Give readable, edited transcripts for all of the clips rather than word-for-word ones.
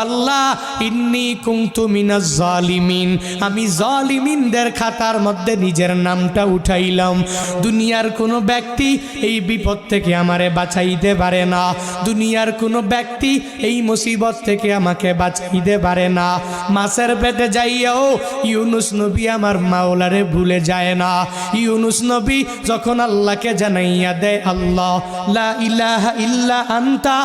আল্লাহ ইন্নী কুনতু মিনাজ জালিমিন, আমি জালিমিনদের খাতার মধ্যে নিজের নামটা উঠাইলাম। দুনিয়ার কোনো ব্যক্তি এই বিপদ থেকে আমারে বাঁচাইতে পারে না, দুনিয়ার কোনো ব্যক্তি এই মুসিবত থেকে আমাকে বাঁচাইতে পারে না। মাছের পেটে যাইয়াও ইউনুস নবী আমার মাওলারে ভুলে যায় না। ইউনুস নবী যখন আল্লাহকে জানাইয়া দেয়, আল্লাহ লা ইলাহা ইল্লা আনতা,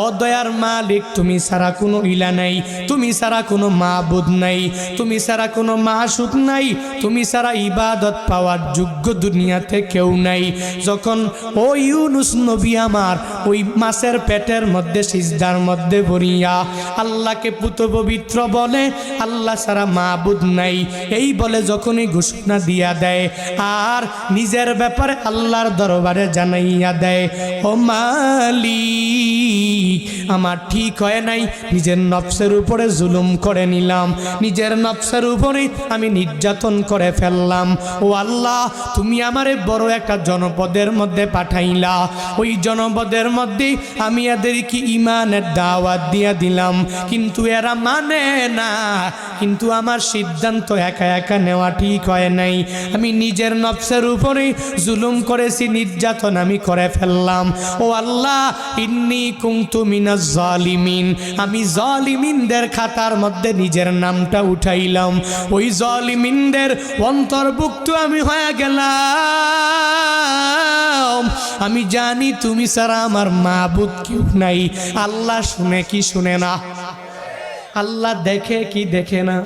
ও দয়ার মালিক তুমি ছাড়া কোনো ইলা নাই, তুমি ছাড়া কোনো মাবুদ নাই, তুমি ছাড়া কোনো মাসুক নাই, তুমি ছাড়া ইবাদত পাওয়ার যোগ্য দুনিয়াতে কেউ নাই। যখন ও ইউনুস নবী আমার ওই মাছের পেটের মধ্যে সিজদার মধ্যে পড়িয়া আল্লাহকে পুত পবিত্র বলে, আল্লাহ ছাড়া মাবুদ নাই এই বলে যখনই ঘোষণা দিয়া দেয় আর নিজের ব্যাপারে আল্লাহর দরবারে জানাইয়া দেয়, ও মালিক আমার ঠিক হয় নাই, নিজের নফসের উপরে জুলুম করে নিলাম, নিজের নফসের উপরে আমি নির্যাতন করে ফেললাম। ও আল্লাহ তুমি আমারে বড় একটা জনপদের মধ্যে পাঠাইলা, ওই জনপদের মধ্যে আমি এদেরকে ঈমানের দাওয়াত দিয়া দিলাম, কিন্তু এরা মানে না। কিন্তু আমার সিদ্ধান্ত একা একা নেওয়া ঠিক হয় নাই, আমি নিজের নফসের উপরে জুলুম করেছি, নির্যাতন আমি করে ফেললাম। ও আল্লাহ ইন্নী কুনতু মিনাজ জালিমিন, আমি জালিমিনদের খাতার মধ্যে নিজের নামটা উঠাইলাম, ওই জালিমিনদের অন্তর্ভুক্ত আমি হয়ে গেলাম। আমি জানি তুমি ছাড়া আমার মাবুদ কেউ নাই। আল্লাহ শুনে কি শুনে না? আল্লাহ দেখে কি দেখে না?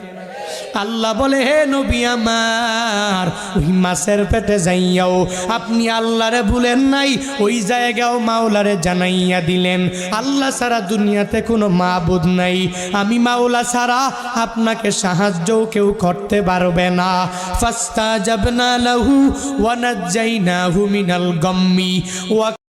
আল্লাহ বলে, হে নবী আমার ওই মাছের পেটে যাইয়াও আপনি আল্লাহরে ভুলেন নাই, ওই জায়গাও মাওলারে জানাইয়া দিলেন আল্লাহ ছাড়া দুনিয়াতে কোনো মাবুদ নাই, আমি মাওলা ছাড়া আপনাকে সাহায্যও কেউ করতে পারবে না। ফাস্তাজাবনা লাহু ওয়া নাজ্জাইনাহু মিনাল গাম্মি ওয়া